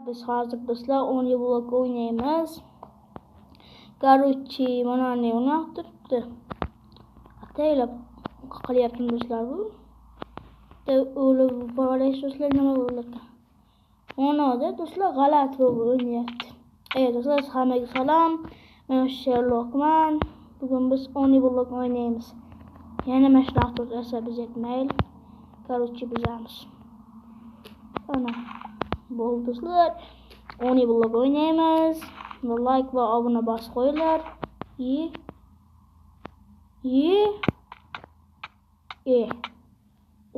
Biz hozir do'stlar 10 blok o'ynaymiz. Короче, mana ne o'ynab turibdi. Ataylab qilyaptim do'stlar bu. O'lib boraysiz do'stlar, nima bo'ladi? O'ynadi do'stlar, g'alati bo'lib o'ynayapti. Do'stlar, hammaga salom. Men Sherlockman. Bugun biz 10 blok o'ynaymiz. Yana mana shunaqa tursa biz yetmayli. Короче, bizamiz. Ana bo'ldi do'stlar. 10 blok o'ynaymiz. Like va obuna bosib qo'yinglar.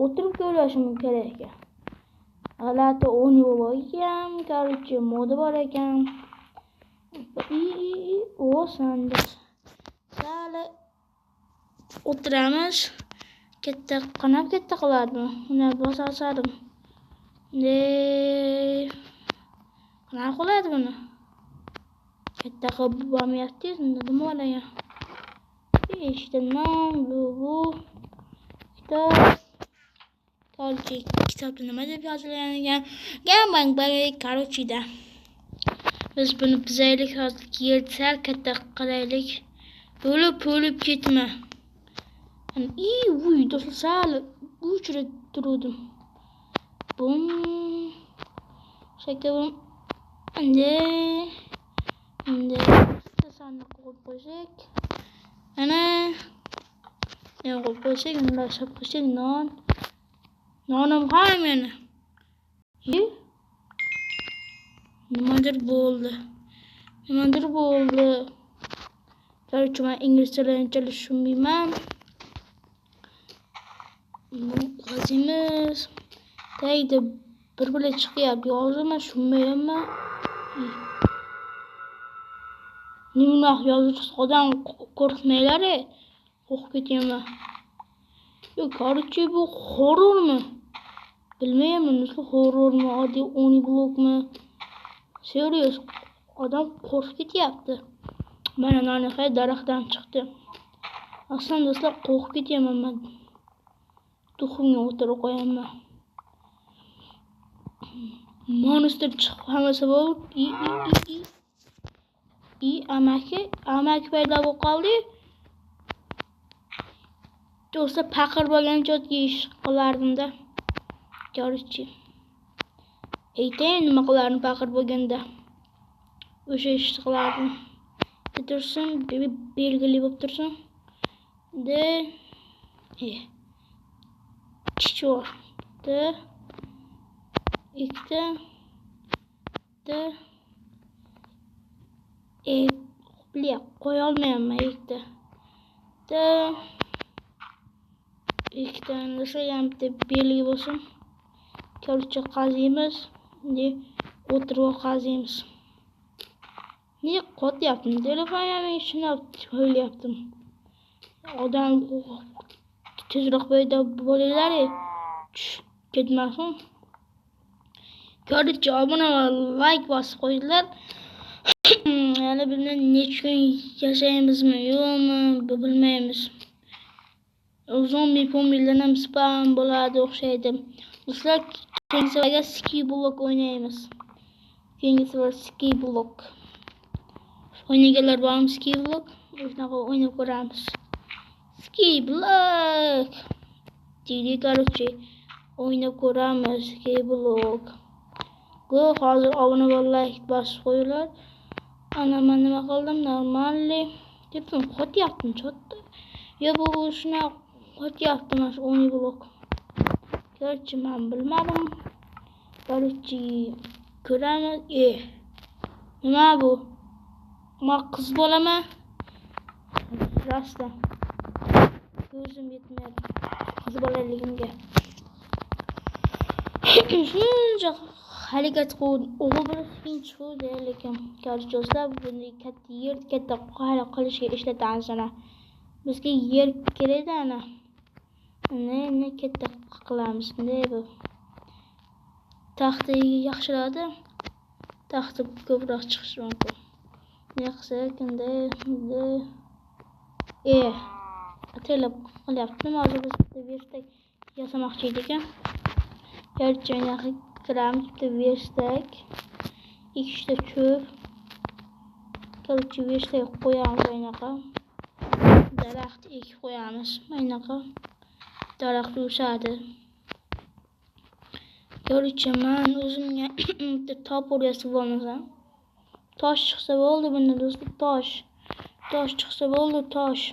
O'tirib ko'rishim kerak ekan. G'alati 10 blok ekan. Короче, modi bor ekan. Sandiq. Sali o'tiramiz. Katta qiladi. Uni bosasadim. Qanaqa qiladi buni? Katta qilib bo'lmayapti, nima bo'ladi? Eshitdim, bu kitob. Kitobda nima deb yozilgan ekan? Короче, biz buni bizaylik hozir sal katta qilaylik. O'lib ketma. Vuy, do'stlar, sal uchirib turdim. Bum. Shakabum. Endi sandiq qo'yib qo'ysak. Ana. Nima qo'yib qo'ysak, uni bosib qo'ysak, nonim ham yana. Nimadir bo'ldi. Короче, men ingliz tilini tushunmayman. Qazimiz. Tagida bir chiqyapti. Yozma, tushunmayapman. Nima yozish odam qo'rqmanglar, qo'rqib ketaman. Короче, bu horrormi? Bilmayman, nasıl horrormi, oddiy 10 blokmi? Serious, odam qo'rqib ketyapti. Mana naniqay daraxtdan chiqdi. Aslında do'stlar, qo'rqib ketaman men. Tuxumga o'tirib qo'yaman. Monster chiqib hammasi bo'ldi. Amaki paydo bo'lib qoldi. Do'stlar, paqir bo'lgancha ish qilardim-da. Короче. Aytaymi nima qilardim paqir bo'lganda? O'sha ishni qilardim. Tursin, belgili bo'lib tursin. Chichor. Ikkita. Qo'ya olmayapman ikkita. Ikkitani ham bitta belgi bo'lsin. Короче, qaziymiz. O'tirib qaziymiz. Niye qotyaptim? Telefonimni ishini qo'yaptim. Odam tezroq paydo bo'linglar, ketmasin. Короче, obuna va like bosib qo'yinglar. Yana bilmem necha kun yashaymizmi, yo'qmi, bilmaymiz. Zombi pomidlardan spam bo'ladi o'xshaydi. Do'stlar, keyingi safarga ski blok o'ynaymiz. Ski blok. O'ynaganlar bormi ski blok? Shunaqa o'ynab ko'ramiz. Ski blok. Короче, o'ynab ko'ramiz ski blok. Hozir obuna va like bosib qo'yinglar. Ana men nima qildim? Normalli. Debdim, qotyaptim, chotda. Bu shuna qotyapti mana 10 blok. Короче, men bilmadim. Короче, ko'ramiz. Nima bu? Men qiz bo'laman. Rostdan. Ko'zim yetmayapti qiz bolaligimga. Shuncha harakat qildim. O'g'il bola tinch bo'ldi lekin. Короче, do'stlar, buni katta qilishga ishlatamiz ana. Bizga yer kerak-da ana. Ne katta qilamiz, bu. Taxta yaxshiladi. Taxta ko'proq chiqishi mumkin. Ne qilsak endi ataylab qilyaptim. Hozir biz bitta verstak yasamoqchi edik. Короче, yana kiramiz bitta verstak. ikkita cho'p. Короче, beshta qo'yamiz aynaqa. Daraxt ekib qo'yamiz. Aynaqa. Daraxt o'sadi. Короче, men o'zimga topor yasab olmasam. Tosh chiqsa bo'ldi bunda do'stlar, tosh. Tosh chiqsa bo'ldi, tosh.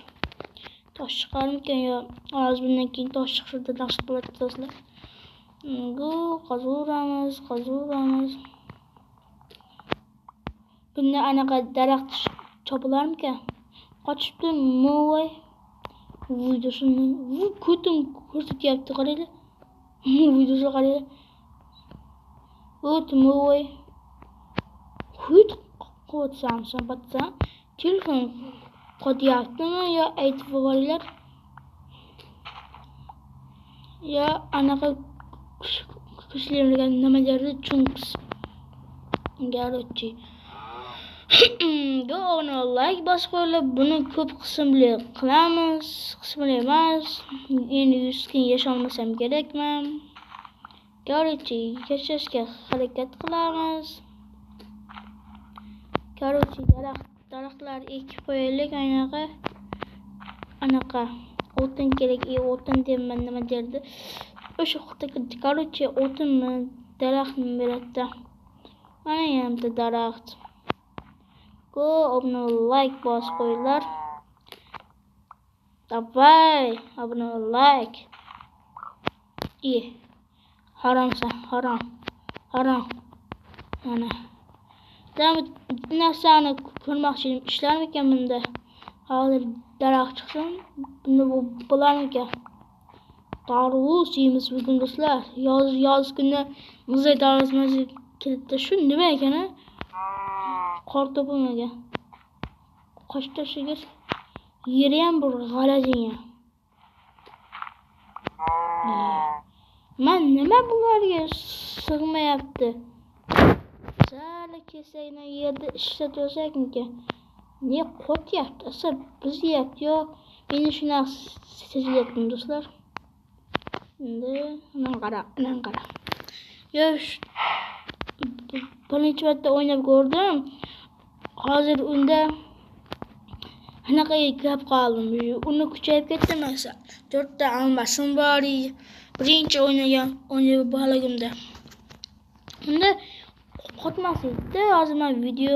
Tosh chiqarmikan yo hozir bundan keyin tosh chiqsa yaxshi bo'ladi do'stlar. Bu qazaveramiz. Bunda anaqa daraxt chopilarmikan? Qochibdi, mo'voy. Videosini ko'tim ko'rsatyapti, qaranglar. Videosini qaranglar. O't mo'voy. Hut qo'tsam, batsam, telefon qotyaptimi yo aytib qo'yinglar. Ya anaqa kuchlilarga nima derdi? Chunks. Короче. Go like bos qo'yib, buni ko'p qismli qilamiz, qismli emas. Endi 100 kun yasholmasam kerakman. Короче, yashashga harakat qilamiz. Короче, daraxtlar ekib qo'yaylik anaqa. O'tin kerak, o'tin deyman, nima derdi? O'sha короче, o'tinmi, daraxtmi beradi. Mana ham daraxt. Go obuna like bos qo'yinglar. Davay, obuna like. Haromsan, harom. Mana. Narsani ko'rmoqchi edim, ishlarmikan bunda? Hozir daraxt chiqsin, bunda bo'larmikan? Tarvuz yeymiz bugun do'stlar. Yoz kuni muzey tarvuz keldi. Shu nima ekan? Qor topilmagan. Qochta shigir. Yeri ham bir g'alajing. Men nima bularga sig'mayapti? Sala kesayna yerda ishlatsak-mikan? Ne qo'tyapti? Asa bizyapti yo meni shunaqa sezilyapti do'stlar. Endi mana qara. Yosh birinchi marta o'ynab ko'rdim. Hozir unda anaqa gap qoldim. Uni kuchayib ketdi masa. 4 ta almasim bor. Birinchi o'ynagan baligimda. Unda qotmasdi. Hozir men video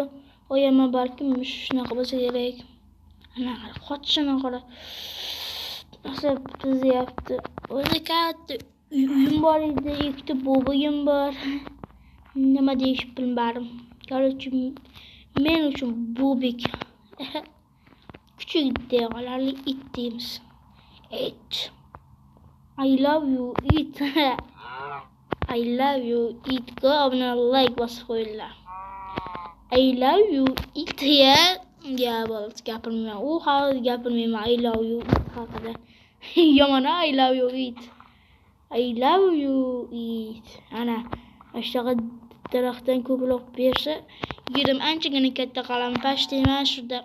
qo'yaman, balkim shunaqa bo'lsa kerak. Ana qotishini qara. Asa bizyapti. O'zi katta uyim bor edi, ikkita bobogim bor. Nima deyish bilmadim. Короче, men uchun bobik. Küçük devalarlı it deyimiz. It. I love you, it. I love you, it. Go abone like bas qo'yinglar. I love you, it ya. Ya bo'lsa gapirmayman. U hali gapirmayman. I love you, it haqida. Yomon, I love you, it. I love you, it. Ana, shunaqa daraxtdan ko'proq bersa, yerim anchagina katta qalaman. Pashtayman shunda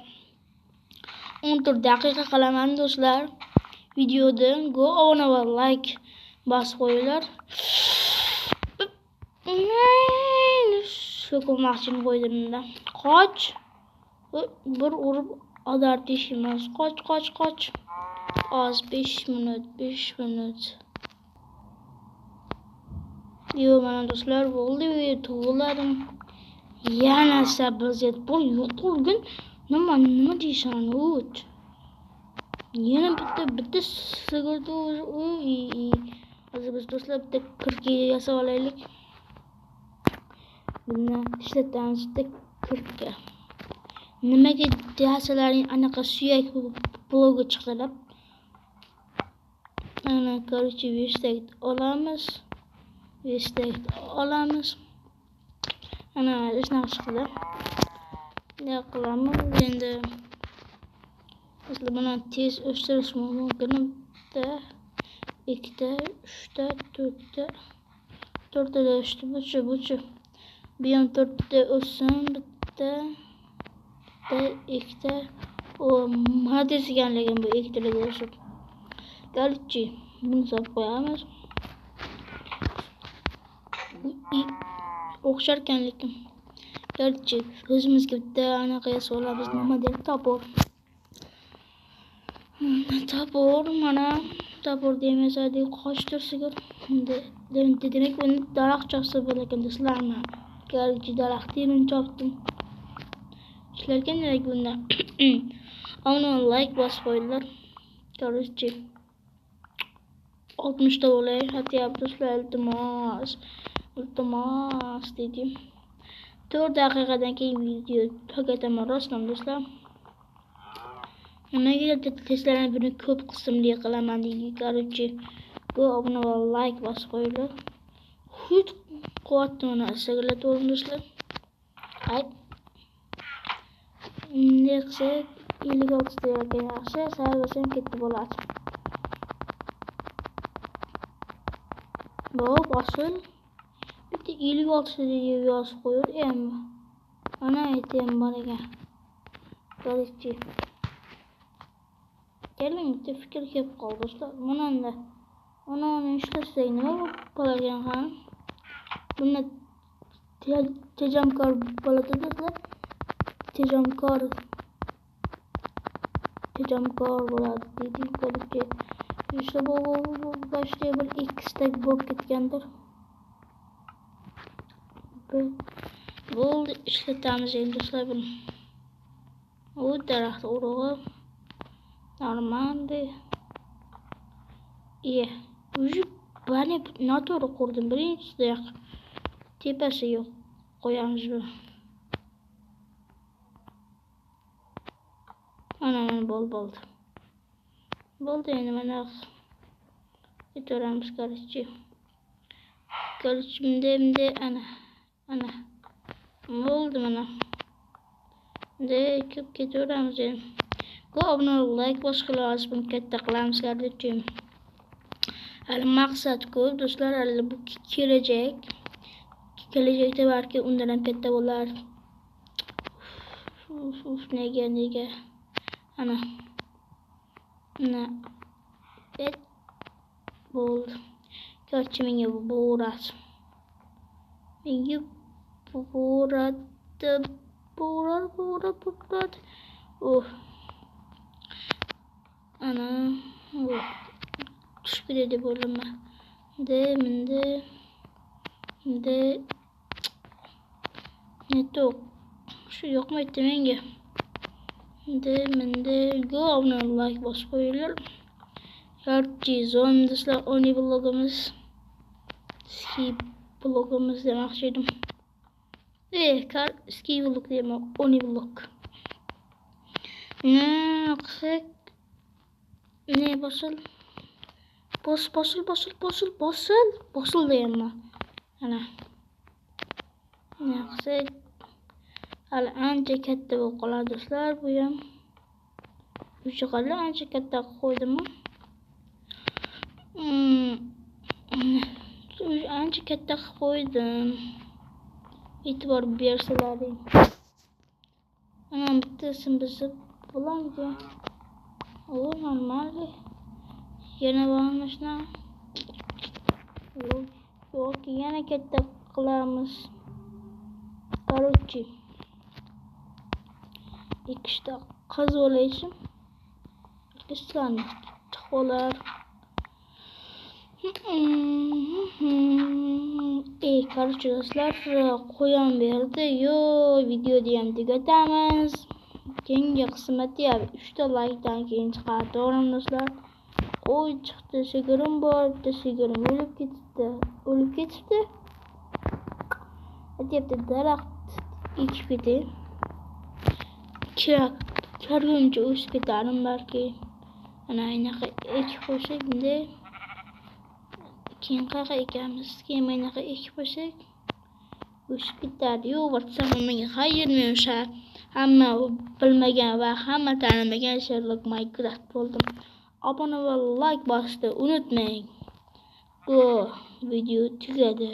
14 daqiqa qalaman do'stlar. Videodan go obuna va like bas qo'yinglar. Shu ko'rmoqchi qo'ydimda. Qoch. Bir urib odar teshimiz. Qoch. Az 5 minut. Yo, mana do'stlar bo'ldi, tug'ladim. Yana sabziyat bor, yo'qolgan. Nima deysan, o't. Yana bitta sigirdi. Hozir biz do'stlar bitta kirki yasab olaylik. Buni ishlatamiz bitta kirki. Nimaga desalaring anaqa suyak blogi chiqdilar. Ana, короче, vestak olamiz. Ana, shunaqa chiqdi. Ne qilamiz endi? Aslida buni tez o'stirish mumkin. 2 ta, 3 ta, 4 ta. 4 ta o'sdi, buchi. Bu ham 4 ta o'ssin, bitta, 2 ta. O, mana deganligim bu 2 ta o'sib. Короче, buni solib qo'yamiz. O'xsharkan lekin Gerçi özümüzge bitta anaqa yasabız nima deb topor. Topor mana topor demesaydi qochtirsigur. Demek buni daraxt chopsa bo'larkan do'stlarmi? Gerçi daraxtni chopdim. Ishlarga kerak bunda. Ona like bosib qo'yinglar. Gerçi 60 ta bo'lay. Hatta do'stlar iltimos dedim. 4 daqiqadan keyin video tugataman rostdan do'stlar. Nimaga testlarni buni ko'p qismli qilaman deydi. Короче, bu obuna va like bosib qo'yinglar. Hut quvvatini asirlatib do'stlar. Hay. Nexse 56 ta yaxshi, sarvasam ketdi bo'ladi. Bu bosil bitta 56 ta yozib qo'yur endi. Ana aytayim bor ekan. Короче. Keling, bitta fikr kelib qoldi do'stlar. Mana ishlasak nima bo'larkan ham? Buni tejamkor bo'ladi do'stlar. Tejamkor bo'ladi deydi. Короче, işte bu başta bir x-tak bo'lib ketgandir. Bo'ldi, ishlatamiz endi do'stlar buni. U daraxt urug'i normalde. Уже bani noto'g'ri qurdim. Birinchisida yo'q. Tepasi yo'q. Qo'yamiz bu. Ana bo'ldi. Bo'ldi endi mana ketaveramiz короче. Mende ana. Bo'ldi mana. De ko'p ketaveramiz endi. Abone ol, like boshqalar buni katta qilamiz короче. Hali maqsad ko'p do'stlar, hali bu kelajakda balki undan ham katta bo'lar. Nega ana bo'ldi. Короче, menga bo'radi. Ana tushib ketadi deb o'ylayman. Mende netok shu yoqmaydi menga. Mende abone ol, like bosib qo'yinglar. Garchi zo'n do'stlar, oni blogimiz demoqchi edim. Ski blog dema, oni blog. Qilsak ne bosil deyapman. Ana. Qilsak hali ancha katta bo'lib qoladi do'stlar, bu ham. Bu chiqadi ancha katta qo'ydim. Ancha katta qo'ydim. E'tibor bersalaring. Ana bittasini buzib bo'lamdi. O normal. Yana bormishna. Yo'q, yana katta qilamiz. Короче. İkişte qaz olayışım. İkiştani çıkılar. Короче do'stlar, qo'yam berdi. Video deyam tugatamiz. Keyingi qismati 3 ta likedan keyin chiqadi. To'g'rimi do'stlar? Qo'y chiqdi, sigirim bor, bitta sigirim o'lib ketibdi. Aytibdi daraxt ekib ketay. Karguncha o'sib ketarim balki. Ana aynaqa ekib qo'ysak endi keyin qayerga ekamiz? Keyin aynaqa ekib qo'ysak o'sib ketadi. WhatsApp menga xayrmi hamma bilmagan va hamma tanimagan Sherlock Minecraft bo'ldim. Abone va like bosishni unutmang. Bu video tugadi.